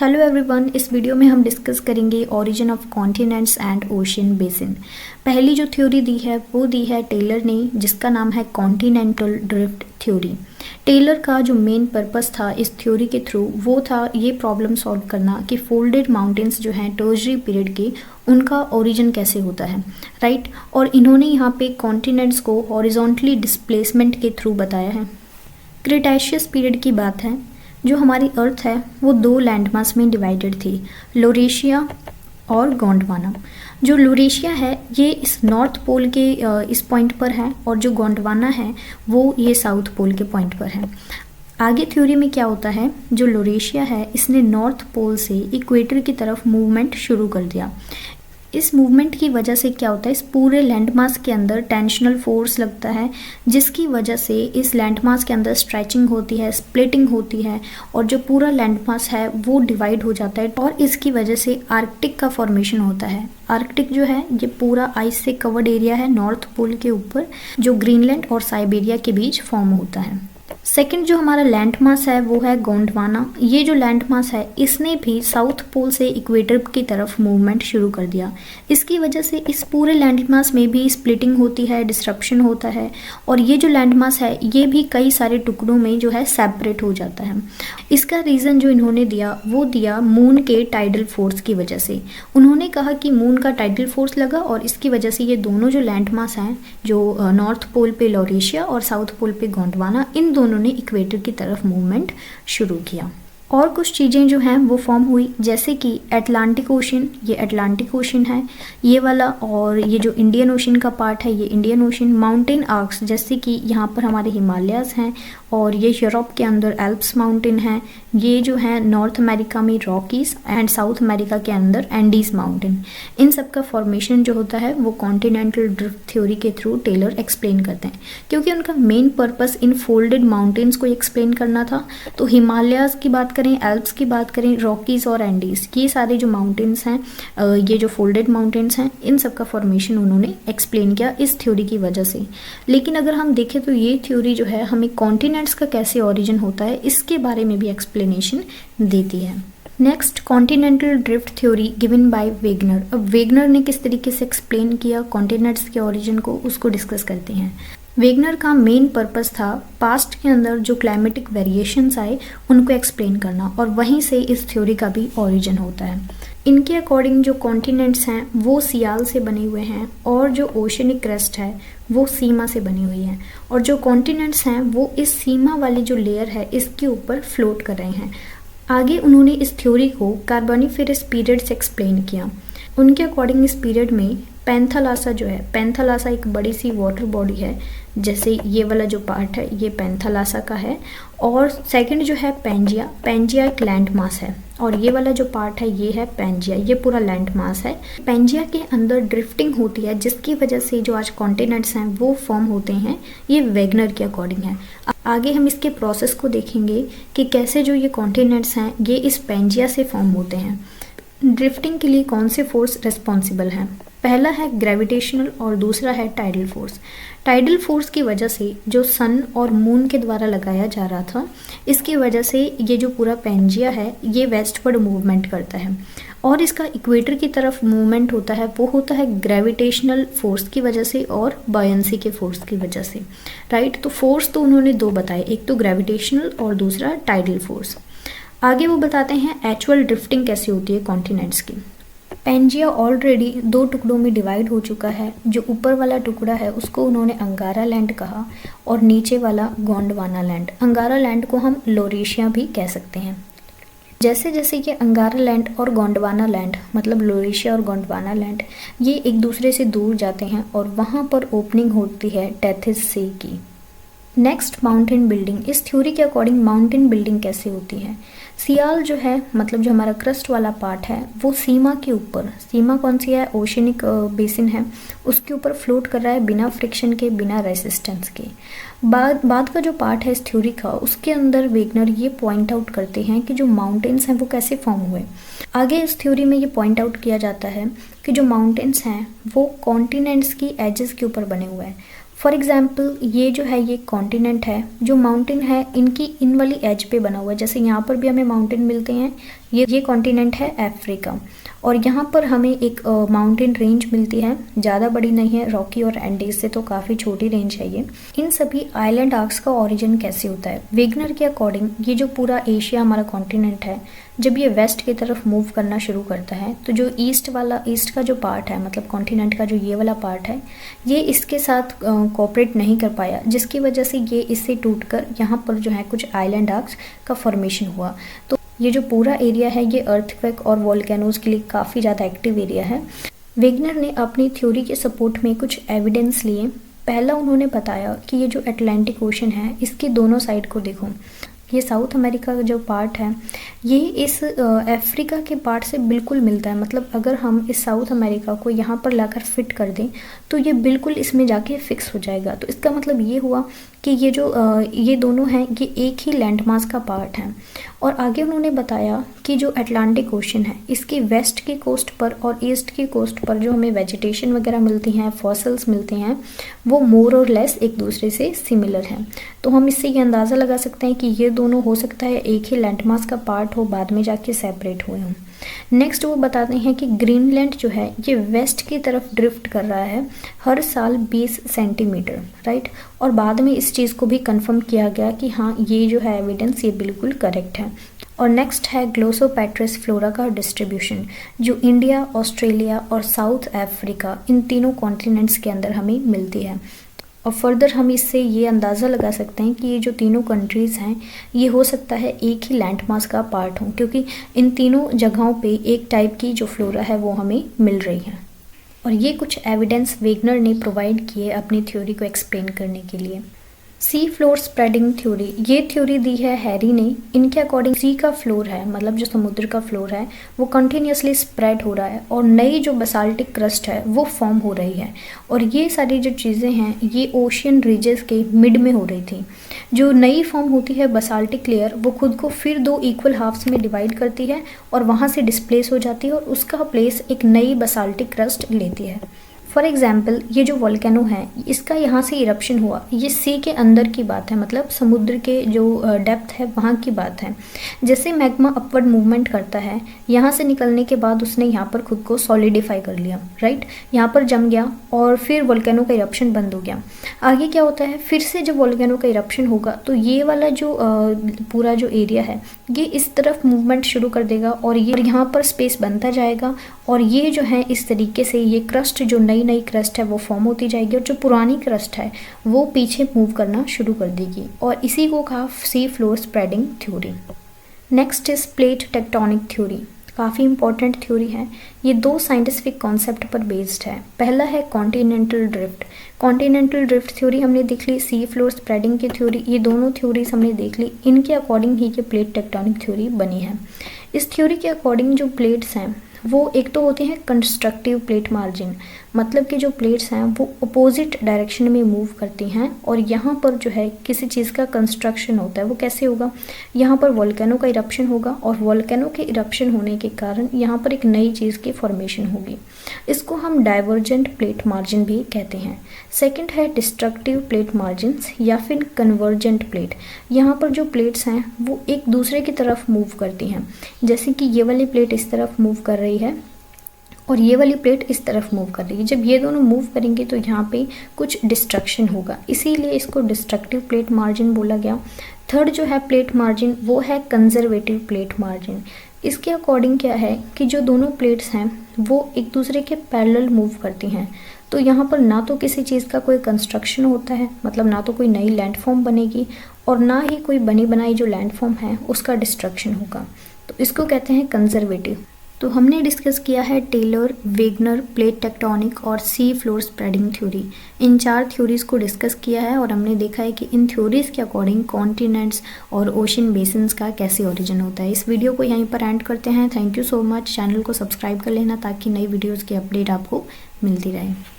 Hello everyone, इस video में हम डिस्कस करेंगे origin of continents and ocean basin. पहली जो थ्योरी दी है वो दी है टेलर ने, जिसका नाम है कॉन्टिनेंटल ड्रिफ्ट थ्योरी। टेलर का जो मेन पर्पस था इस थ्योरी के थ्रू वो था ये प्रॉब्लम सॉल्व करना कि फोल्डेड माउंटेन्स जो हैं टर्शरी पीरियड के, उनका ओरिजिन कैसे होता है, राइट। और इन्होंने यहाँ पे कॉन्टिनेंट्स को हॉरिजॉन्टली डिस्प्लेसमेंट के थ्रू बताया है। क्रिटेशियस पीरियड की बात है, जो हमारी अर्थ है वो दो लैंडमास में डिवाइडेड थी, लोरेशिया और गोंडवाना। जो लोरेशिया है ये इस नॉर्थ पोल के इस पॉइंट पर है, और जो गोंडवाना है वो ये साउथ पोल के पॉइंट पर है। आगे थ्योरी में क्या होता है, जो लोरेशिया है इसने नॉर्थ पोल से इक्वेटर की तरफ मूवमेंट शुरू कर दिया। इस मूवमेंट की वजह से क्या होता है, इस पूरे लैंडमास के अंदर टेंशनल फोर्स लगता है, जिसकी वजह से इस लैंडमास के अंदर स्ट्रेचिंग होती है, स्प्लिटिंग होती है, और जो पूरा लैंडमास है वो डिवाइड हो जाता है, और इसकी वजह से आर्कटिक का फॉर्मेशन होता है। आर्कटिक जो है ये पूरा आइस से कवर्ड एरिया है नॉर्थ पोल के ऊपर, जो ग्रीनलैंड और साइबेरिया के बीच फॉर्म होता है। सेकंड जो हमारा लैंड मास है वो है गोंडवाना। ये जो लैंड मास है इसने भी साउथ पोल से इक्वेटर की तरफ मूवमेंट शुरू कर दिया। इसकी वजह से इस पूरे लैंड मास में भी स्प्लिटिंग होती है, डिसरप्शन होता है, और ये जो लैंड मास है ये भी कई सारे टुकड़ों में जो है सेपरेट हो जाता है। इसका रीज़न जो इन्होंने दिया वो दिया मून के टाइडल फोर्स की वजह से। उन्होंने कहा कि मून का टाइडल फोर्स लगा और इसकी वजह से ये दोनों जो लैंड मास हैं, जो नॉर्थ पोल पे लोरेशिया और साउथ पोल पे गोंडवाना, इन दोनों ने इक्वेटर की तरफ मूवमेंट शुरू किया। और कुछ चीज़ें जो हैं वो फॉर्म हुई, जैसे कि अटलांटिक ओशन, ये अटलांटिक ओशन है ये वाला, और ये जो इंडियन ओशन का पार्ट है ये इंडियन ओशन। माउंटेन आर्क्स, जैसे कि यहाँ पर हमारे हिमालयाज़ हैं, और ये यूरोप के अंदर एल्प्स माउंटेन है। ये जो है नॉर्थ अमेरिका में रॉकीज़, एंड साउथ अमेरिका के अंदर एंडीज माउंटेन। इन सब का फॉर्मेशन जो होता है वो कॉन्टिनेंटल ड्रिफ्ट थ्योरी के थ्रू टेलर एक्सप्लेन करते हैं, क्योंकि उनका main purpose in folded mountains को एक्सप्लेन करना था। तो हिमालयाज़ की बात करें, एल्प्स की बात करें, रॉकीज़ और एंडीज, ये सारे जो माउंटेन्स हैं, ये जो फोल्डेड माउंटेन्स हैं, इन सब का फॉर्मेशन उन्होंने एक्सप्लेन किया इस थ्योरी की वजह से। लेकिन अगर हम देखें तो ये थ्योरी जो है हमें कॉन्टिनेंट्स का कैसे ओरिजिन होता है इसके बारे में भी एक्सप्लेनेशन देती है। Next, continental drift theory given by Wegener. अब वेगनर ने किस तरीके से एक्सप्लेन किया कॉन्टिनेंट्स के ओरिजिन को, उसको डिस्कस करते हैं। वेगनर का मेन पर्पस था पास्ट के अंदर जो क्लाइमेटिक वेरिएशंस आए उनको एक्सप्लेन करना, और वहीं से इस थ्योरी का भी ओरिजिन होता है। इनके अकॉर्डिंग जो कॉन्टिनेंट्स हैं वो सियाल से बने हुए हैं, और जो ओशनिक क्रस्ट है वो सीमा से बनी हुई है, और जो कॉन्टिनेंट्स हैं वो इस सीमा वाली जो लेयर है इसके ऊपर फ्लोट कर रहे हैं। आगे उन्होंने इस थ्योरी को कार्बोनिफेरस पीरियड से एक्सप्लेन किया। उनके अकॉर्डिंग इस पीरियड में पैंथालासा जो है, पैंथालासा एक बड़ी सी वाटर बॉडी है, जैसे ये वाला जो पार्ट है ये पैंथालासा का है, और सेकंड जो है पैंजिया, पैंजिया एक लैंड मास है, और ये वाला जो पार्ट है ये है पैंजिया, ये पूरा लैंड मास है। पैंजिया के अंदर ड्रिफ्टिंग होती है, जिसकी वजह से जो आज कॉन्टिनेंट्स हैं वो फॉर्म होते हैं, ये वेगनर के अकॉर्डिंग है। आगे हम इसके प्रोसेस को देखेंगे कि कैसे जो ये कॉन्टिनेंट्स हैं ये इस पैंजिया से फॉर्म होते हैं। ड्रिफ्टिंग के लिए कौन से फोर्स रिस्पॉन्सिबल हैं? पहला है ग्रेविटेशनल और दूसरा है टाइडल फोर्स। टाइडल फोर्स की वजह से जो सन और मून के द्वारा लगाया जा रहा था, इसकी वजह से ये जो पूरा पैंजिया है ये वेस्टवर्ड मूवमेंट करता है, और इसका इक्वेटर की तरफ मूवमेंट होता है वो होता है ग्रेविटेशनल फोर्स की वजह से और बायंसी के फोर्स की वजह से, राइट। तो फोर्स तो उन्होंने दो बताए, एक तो ग्रेविटेशनल और दूसरा टाइडल फोर्स। आगे वो बताते हैं एक्चुअल ड्रिफ्टिंग कैसे होती है कॉन्टिनेंट्स की। पैंजिया ऑलरेडी दो टुकड़ों में डिवाइड हो चुका है। जो ऊपर वाला टुकड़ा है उसको उन्होंने अंगारा लैंड कहा, और नीचे वाला गोंडवाना लैंड। अंगारा लैंड को हम लोरेशिया भी कह सकते हैं। जैसे जैसे ये अंगारा लैंड और गोंडवाना लैंड, मतलब लोरेशिया और गोंडवाना लैंड, ये एक दूसरे से दूर जाते हैं, और वहाँ पर ओपनिंग होती है टेथिस सी की। Next, mountain building. इस थ्योरी के अकॉर्डिंग माउंटेन बिल्डिंग कैसे होती है? सियाल जो है, मतलब जो हमारा क्रस्ट वाला पार्ट है, वो सीमा के ऊपर, सीमा कौन सी है, ओशनिक बेसिन है, उसके ऊपर फ्लोट कर रहा है बिना फ्रिक्शन के, बिना रेसिस्टेंस के। बाद का जो पार्ट है इस थ्योरी का, उसके अंदर वेगनर ये पॉइंट आउट करते हैं कि जो माउंटेन्स हैं वो कैसे फॉर्म हुए। आगे इस थ्योरी में ये पॉइंट आउट किया जाता है कि जो माउंटेन्स हैं वो कॉन्टिनेंट्स की एजेस के ऊपर बने हुए हैं। फॉर एग्जाम्पल ये जो है ये कॉन्टिनेंट है, जो माउंटेन है इनकी इन वाली एज पे बना हुआ है। जैसे यहाँ पर भी हमें माउंटेन मिलते हैं, ये कॉन्टिनेंट है अफ्रीका और यहाँ पर हमें एक माउंटेन रेंज मिलती है, ज़्यादा बड़ी नहीं है, रॉकी और एंडीज से तो काफ़ी छोटी रेंज है ये। इन सभी आइलैंड आर्क्स का ओरिजिन कैसे होता है? वेगनर के अकॉर्डिंग ये जो पूरा एशिया हमारा कॉन्टिनेंट है, जब ये वेस्ट की तरफ मूव करना शुरू करता है तो जो ईस्ट का जो पार्ट है, मतलब कॉन्टिनेंट का जो ये वाला पार्ट है, ये इसके साथ कोऑपरेट नहीं कर पाया, जिसकी वजह से ये इससे टूटकर यहाँ पर जो है कुछ आइलैंड आर्क्स का फॉर्मेशन हुआ। तो ये जो पूरा एरिया है ये अर्थक्वेक और वोल्केनोज के लिए काफ़ी ज़्यादा एक्टिव एरिया है। वेगनर ने अपनी थ्योरी के सपोर्ट में कुछ एविडेंस लिए। पहला उन्होंने बताया कि ये जो अटलांटिक ओशन है इसकी दोनों साइड को देखो, ये साउथ अमेरिका का जो पार्ट है ये इस अफ्रीका के पार्ट से बिल्कुल मिलता है। मतलब अगर हम इस साउथ अमेरिका को यहाँ पर लाकर फिट कर दें तो ये बिल्कुल इसमें जाके फिक्स हो जाएगा। तो इसका मतलब ये हुआ कि ये जो ये दोनों हैं ये एक ही लैंडमास का पार्ट है। और आगे उन्होंने बताया कि जो अटलांटिक ओशन है इसकी वेस्ट की कोस्ट पर और ईस्ट की कोस्ट पर जो हमें वेजिटेशन वगैरह मिलती हैं, फॉसल्स मिलते हैं, वो मोर और लेस एक दूसरे से सिमिलर हैं। तो हम इससे ये अंदाज़ा लगा सकते हैं कि ये दोनों हो सकता है एक ही लैंडमास का पार्ट हो, बाद में जाके सेपरेट हुए हों। नेक्स्ट वो बताते हैं कि ग्रीनलैंड जो है ये वेस्ट की तरफ ड्रिफ्ट कर रहा है हर साल 20 सेंटीमीटर, राइट। और बाद में इस चीज़ को भी कंफर्म किया गया कि हाँ ये जो है एविडेंस ये बिल्कुल करेक्ट है। और नेक्स्ट है ग्लोसोपेट्रस फ्लोरा का डिस्ट्रीब्यूशन, जो इंडिया, ऑस्ट्रेलिया और साउथ अफ्रीका इन तीनों कॉन्टिनेंट्स के अंदर हमें मिलती है। और फर्दर हम इससे ये अंदाज़ा लगा सकते हैं कि ये जो तीनों कंट्रीज़ हैं ये हो सकता है एक ही लैंडमास का पार्ट हो, क्योंकि इन तीनों जगहों पे एक टाइप की जो फ्लोरा है वो हमें मिल रही है। और ये कुछ एविडेंस वेगनर ने प्रोवाइड किए अपनी थ्योरी को एक्सप्लेन करने के लिए। सी फ्लोर स्प्रेडिंग थ्योरी, ये थ्योरी दी है हैरी ने। इनके अकॉर्डिंग सी का फ्लोर है, मतलब जो समुद्र का फ्लोर है, वो कंटिन्यूसली स्प्रेड हो रहा है और नई जो बसाल्टिक क्रस्ट है वो फॉर्म हो रही है। और ये सारी जो चीज़ें हैं ये ओशियन रीजेस के मिड में हो रही थी। जो नई फॉर्म होती है बसाल्टिक लेयर वो खुद को फिर 2 इक्वल हाफ्स में डिवाइड करती है और वहाँ से डिस्प्लेस हो जाती है और उसका प्लेस एक नई बसाल्टिक क्रस्ट लेती है। फॉर एग्जाम्पल ये जो वोल्केनो है इसका यहाँ से इरप्शन हुआ, ये सी के अंदर की बात है, मतलब समुद्र के जो डेप्थ है वहाँ की बात है। जैसे मैग्मा अपवर्ड मूवमेंट करता है, यहाँ से निकलने के बाद उसने यहाँ पर खुद को सॉलिडिफाई कर लिया, राइट, यहाँ पर जम गया और फिर वोल्केनो का इरप्शन बंद हो गया। आगे क्या होता है, फिर से जब वोल्केनो का इरप्शन होगा तो ये वाला जो पूरा जो एरिया है ये इस तरफ मूवमेंट शुरू कर देगा और ये यहाँ पर स्पेस बनता जाएगा और ये जो है इस तरीके से ये क्रस्ट जो नई क्रस्ट है वो फॉर्म होती जाएगी और जो पुरानी क्रस्ट है वो पीछे मूव करना शुरू कर देगी। और इसी को कहा sea floor spreading theory. Next is plate tectonic theory, काफ़ी इंपॉर्टेंट थ्योरी है। ये 2 साइंटिफिक कॉन्सेप्ट पर बेस्ड है। पहला है continental drift. Continental drift theory हमने देख ली, सी फ्लोर स्प्रेडिंग की थ्योरी, ये दोनों थ्योरीज हमने देख ली। इनके अकॉर्डिंग ही ये प्लेट टेक्टोनिक थ्योरी बनी है। इस थ्योरी के अकॉर्डिंग जो प्लेट्स हैं वो एक तो होते हैं कंस्ट्रक्टिव प्लेट मार्जिन, मतलब कि जो प्लेट्स हैं वो अपोजिट डायरेक्शन में मूव करती हैं और यहाँ पर जो है किसी चीज़ का कंस्ट्रक्शन होता है। वो कैसे होगा, यहाँ पर वोल्केनो का इरप्शन होगा और वोल्केनो के इरप्शन होने के कारण यहाँ पर एक नई चीज़ की फॉर्मेशन होगी। इसको हम डाइवर्जेंट प्लेट मार्जिन भी कहते हैं। सेकंड है डिस्ट्रक्टिव प्लेट मार्जिन्स या फिर कन्वर्जेंट प्लेट। यहाँ पर जो प्लेट्स हैं वो एक दूसरे की तरफ मूव करती हैं, जैसे कि ये वाली प्लेट इस तरफ मूव कर रही है और ये वाली प्लेट इस तरफ मूव कर रही है। जब ये दोनों मूव करेंगे तो यहाँ पे कुछ डिस्ट्रक्शन होगा, इसीलिए इसको डिस्ट्रक्टिव प्लेट मार्जिन बोला गया। थर्ड जो है प्लेट मार्जिन वो है कंजर्वेटिव प्लेट मार्जिन। इसके अकॉर्डिंग क्या है कि जो दोनों प्लेट्स हैं वो एक दूसरे के पैरेलल मूव करती हैं, तो यहाँ पर ना तो किसी चीज़ का कोई कंस्ट्रक्शन होता है, मतलब ना तो कोई नई लैंडफॉर्म बनेगी और ना ही कोई बनी बनाई जो लैंडफॉर्म है उसका डिस्ट्रक्शन होगा। तो इसको कहते हैं कंजर्वेटिव। तो हमने डिस्कस किया है टेलर, वेगनर, प्लेट टेक्टोनिक और सी फ्लोर स्प्रेडिंग थ्योरी। इन 4 थ्योरीज़ को डिस्कस किया है और हमने देखा है कि इन थ्योरीज़ के अकॉर्डिंग कॉन्टिनेंट्स और ओशन बेसिन्स का कैसे ओरिजिन होता है। इस वीडियो को यहीं पर एंड करते हैं। Thank you so much. Channel को सब्सक्राइब कर लेना ताकि नई वीडियोज़ की अपडेट आपको मिलती रहे।